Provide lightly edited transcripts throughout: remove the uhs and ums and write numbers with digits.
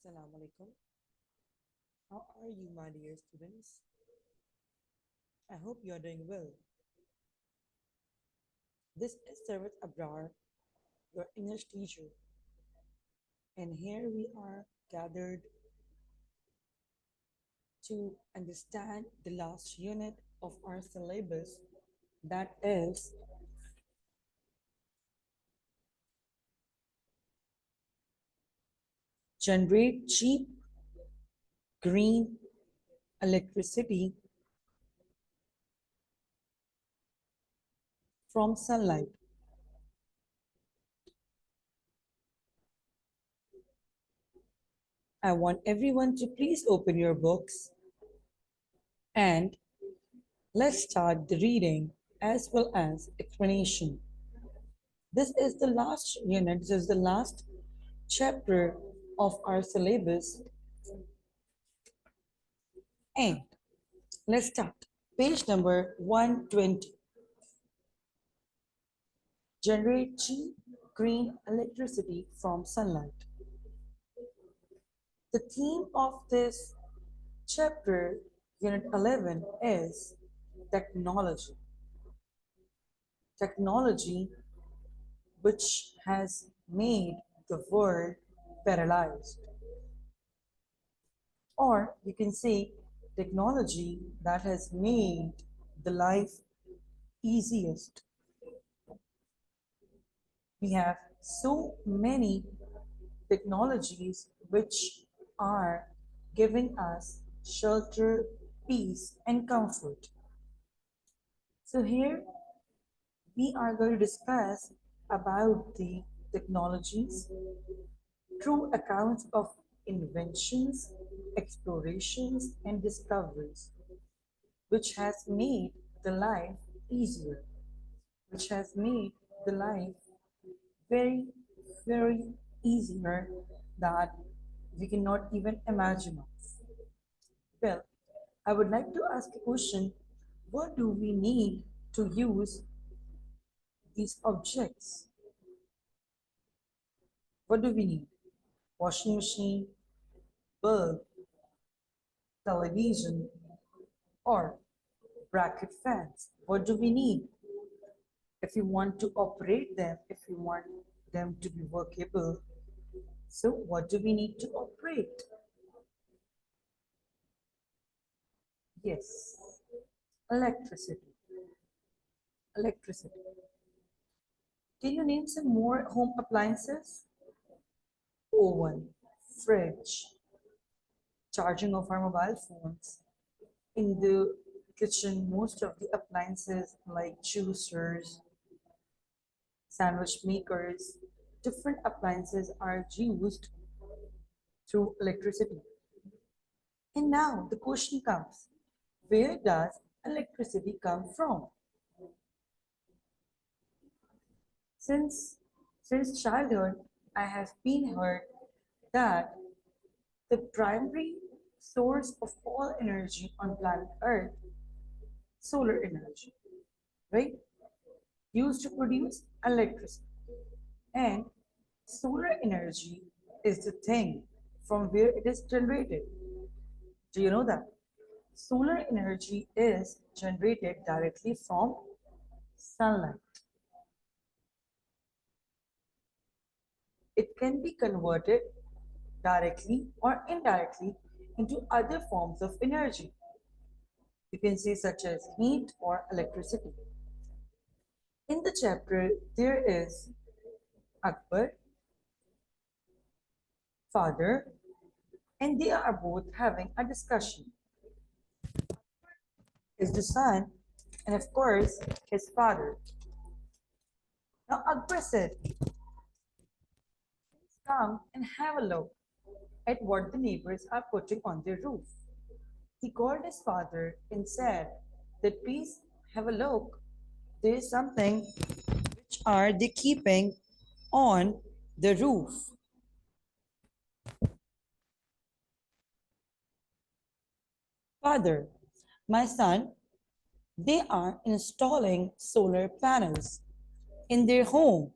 Assalamu alaikum. How are you, my dear students? I hope you are doing well. This is Sarvat Abrar, your English teacher, and here we are gathered to understand the last unit of our syllabus, that is generate cheap green electricity from sunlight. I want everyone to please open your books and let's start the reading as well as explanation. This is the last unit, this is the last chapter of our syllabus. And let's start. Page number 120. Generate cheap green electricity from sunlight. The theme of this chapter, unit 11, is technology. Technology which has made the world paralyzed. Or you can say technology that has made the life easiest. We have so many technologies which are giving us shelter, peace, and comfort. So here we are going to discuss about the technologies through accounts of inventions, explorations, and discoveries, which has made the life easier, which has made the life very, very easier that we cannot even imagine of. Well, I would like to ask a question. What do we need to use these objects? What do we need? Washing machine, bulb, television, or bracket fans? What do we need? If you want to operate them, if you want them to be workable, so what do we need to operate? Yes, electricity. Electricity. Can you name some more home appliances? Oven, fridge, charging of our mobile phones. In the kitchen, most of the appliances like juicers, sandwich makers, different appliances are used through electricity. And now the question comes, where does electricity come from? Since since childhood, I have been heard that the primary source of all energy on planet Earth, solar energy, right, used to produce electricity. And solar energy is the thing from where it is generated. Do you know that? Solar energy is generated directly from sunlight. It can be converted directly or indirectly into other forms of energy. You can say such as heat or electricity. In the chapter, there is Akbar, father, and they are both having a discussion. Is the son, and of course, his father. Now Akbar said, come and have a look at what the neighbors are putting on their roof. He called his father and said that please have a look. There is something which are they keeping on the roof. Father, my son, they are installing solar panels in their home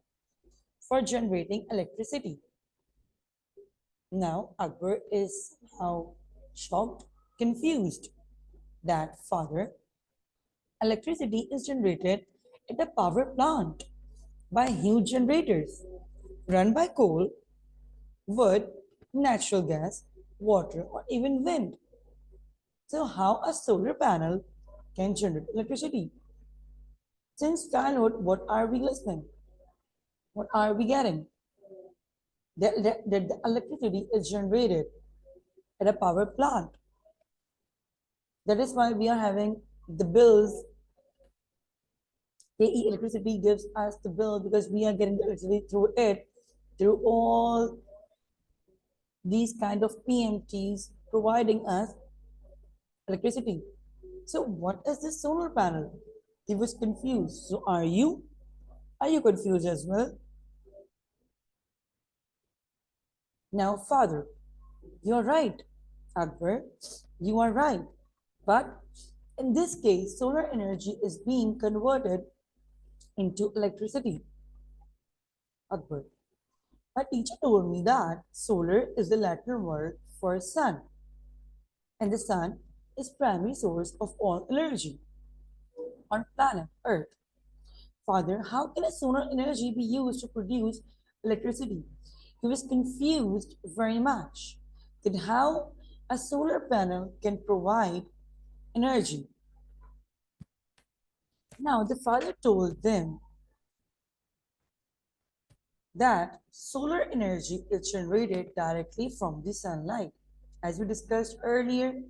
for generating electricity. Now Akbar is now shocked, confused that father, electricity is generated at a power plant by huge generators run by coal, wood, natural gas, water, or even wind. So, how a solar panel can generate electricity? Since childhood, what are we listening? What are we getting? That the electricity is generated at a power plant. That is why we are having the bills. KE electricity gives us the bill because we are getting the electricity through it, through all these kind of PMTs providing us electricity. So what is this solar panel? He was confused. So are you? Are you confused as well? Now, father, you're right. Akbar, you are right. But in this case, solar energy is being converted into electricity. Akbar, my teacher told me that solar is the Latin word for sun, and the sun is primary source of all energy on planet Earth. Father, how can a solar energy be used to produce electricity? He was confused very much that how a solar panel can provide energy. Now, the father told them that solar energy is generated directly from the sunlight. As we discussed earlier,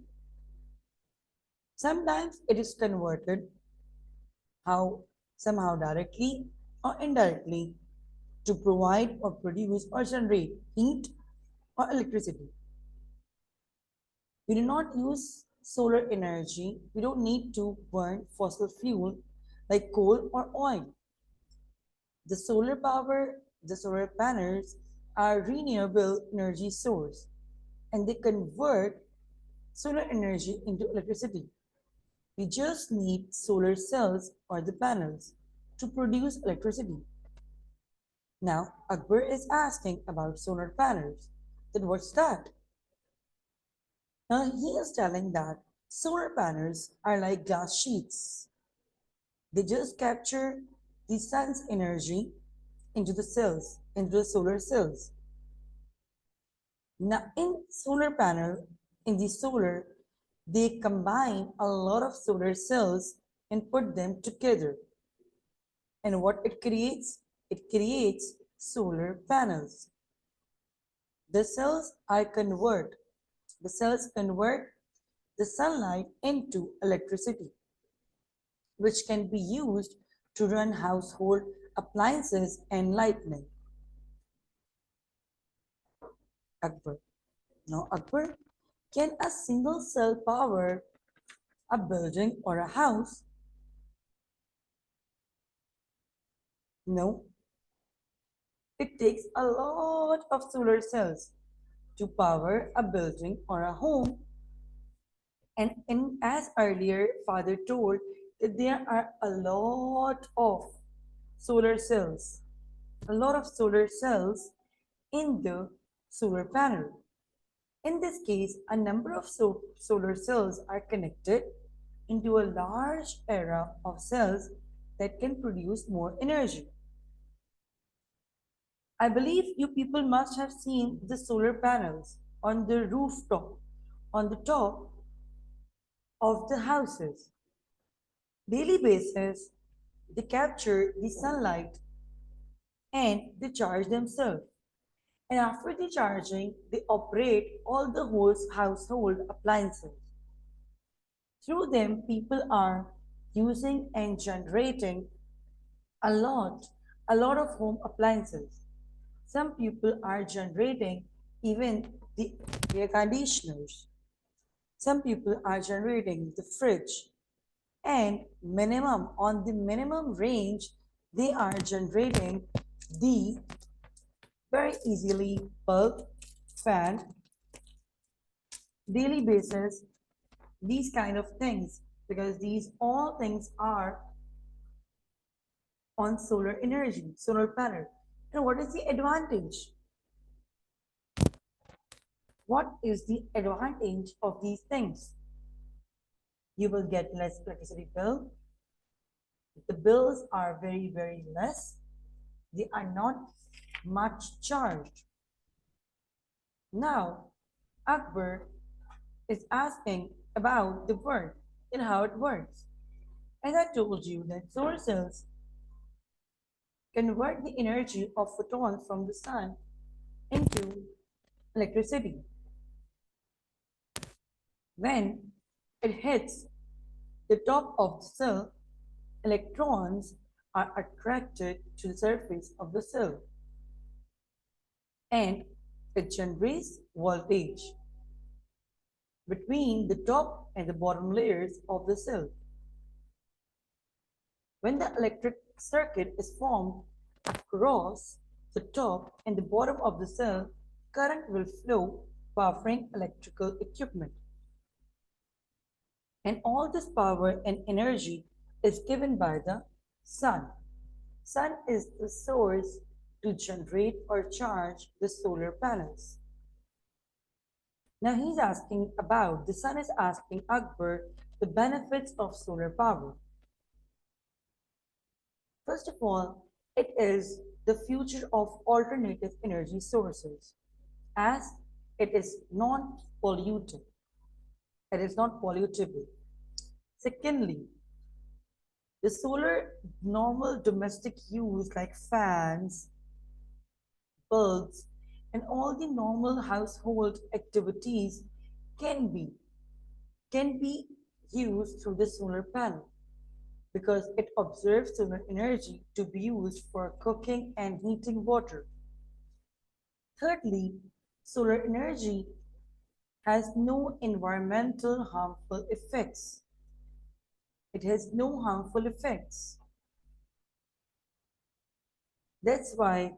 sometimes it is converted how somehow directly or indirectly to provide or produce or generate heat or electricity. We do not use solar energy. We don't need to burn fossil fuel like coal or oil. The solar power, the solar panels are renewable energy source and they convert solar energy into electricity. We just need solar cells or the panels to produce electricity. Now, Akbar is asking about solar panels. Then what's that? Now, he is telling that solar panels are like glass sheets. They just capture the sun's energy into the cells, into the solar cells. Now, in solar panel, in the solar, they combine a lot of solar cells and put them together. And what it creates? It creates solar panels. The cells are convert. The cells convert the sunlight into electricity, which can be used to run household appliances and lighting. Akbar. Now, Akbar, can a single cell power a building or a house? No. It takes a lot of solar cells to power a building or a home. And as earlier, Father told that there are a lot of solar cells, a lot of solar cells in the solar panel. In this case, a number of solar cells are connected into a large array of cells that can produce more energy. I believe you people must have seen the solar panels on the rooftop, on the top of the houses. Daily basis, they capture the sunlight and they charge themselves. And after the charging, they operate all the whole household appliances. Through them, people are using and generating a lot, a lot of home appliances. Some people are generating even the air conditioners. Some people are generating the fridge. And minimum, on the minimum range, they are generating the very easily bulb, fan, daily basis, these kind of things, because these all things are on solar energy, solar panel. And what is the advantage? What is the advantage of these things? You will get less electricity bill. The bills are very, very less. They are not much charged. Now, Akbar is asking about the work and how it works. As I told you that solar cells convert the energy of photons from the sun into electricity. When it hits the top of the cell, electrons are attracted to the surface of the cell and it generates voltage between the top and the bottom layers of the cell. When the electric circuit is formed across the top and the bottom of the cell, current will flow, powering electrical equipment. And all this power and energy is given by the sun. Sun is the source to generate or charge the solar panels. Now he's asking about, the sun is asking Akbar the benefits of solar power. First of all, it is the future of alternative energy sources as it is not polluted. It is not pollutable. Secondly, the solar normal domestic use like fans, bulbs, and all the normal household activities can be can be used through the solar panel because it absorbs solar energy to be used for cooking and heating water. Thirdly, solar energy has no environmental harmful effects. It has no harmful effects. That's why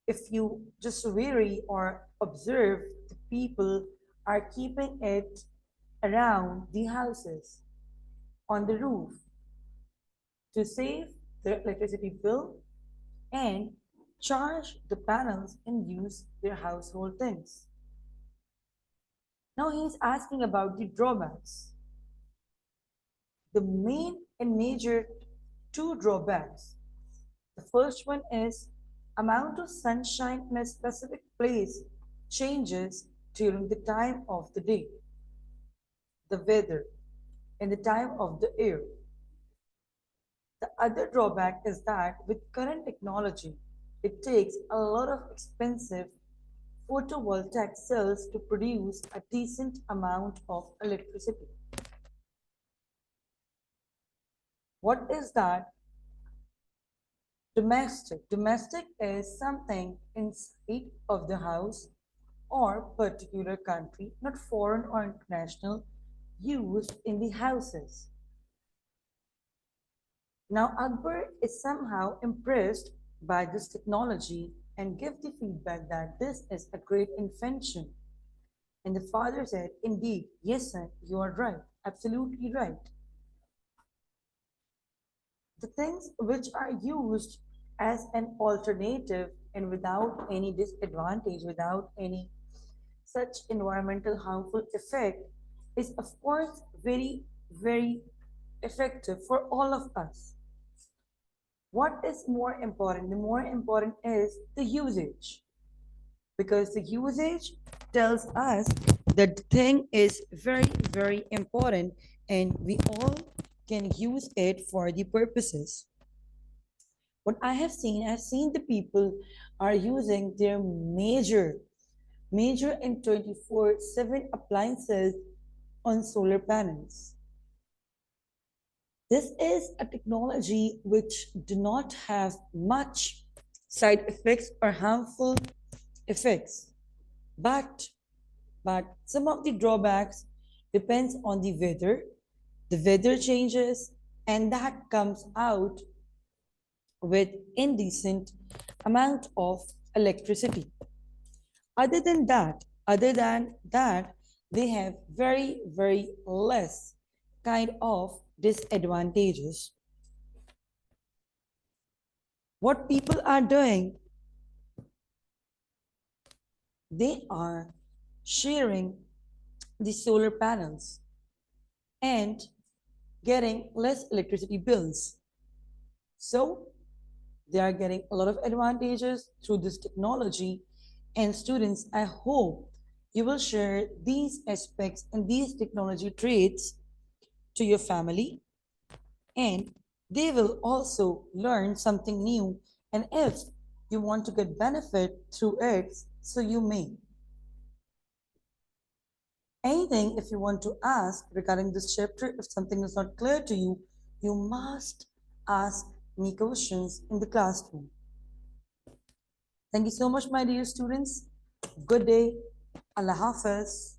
if you just vary or observe, the people are keeping it around the houses on the roof to save their electricity bill and charge the panels and use their household things. Now he's asking about the drawbacks. The main and major two drawbacks. The first one is amount of sunshine in a specific place changes during the time of the day, the weather, and the time of the year. The other drawback is that with current technology, it takes a lot of expensive photovoltaic cells to produce a decent amount of electricity. What is that? Domestic. Domestic is something inside of the house or particular country, not foreign or international, used in the houses. Now Akbar is somehow impressed by this technology and give the feedback that this is a great invention. And the father said, indeed, yes son, you are right, absolutely right. The things which are used as an alternative and without any disadvantage, without any such environmental harmful effect is of course very, very effective for all of us. What is more important? The more important is the usage because the usage tells us that the thing is very, very important and we all can use it for the purposes. What I've seen the people are using their major and 24/7 appliances on solar panels. This is a technology which do not have much side effects or harmful effects. But some of the drawbacks depends on the weather changes, and that comes out with indecent amount of electricity. Other than that, they have very, very less kind of disadvantages. What people are doing, they are sharing the solar panels, and getting less electricity bills. So they are getting a lot of advantages through this technology. And students, I hope you will share these aspects and these technology traits to your family, and they will also learn something new. And if you want to get benefit through it, so you may. Anything, if you want to ask regarding this chapter, if something is not clear to you, you must ask me questions in the classroom. Thank you so much, my dear students. Good day. Allah Hafiz.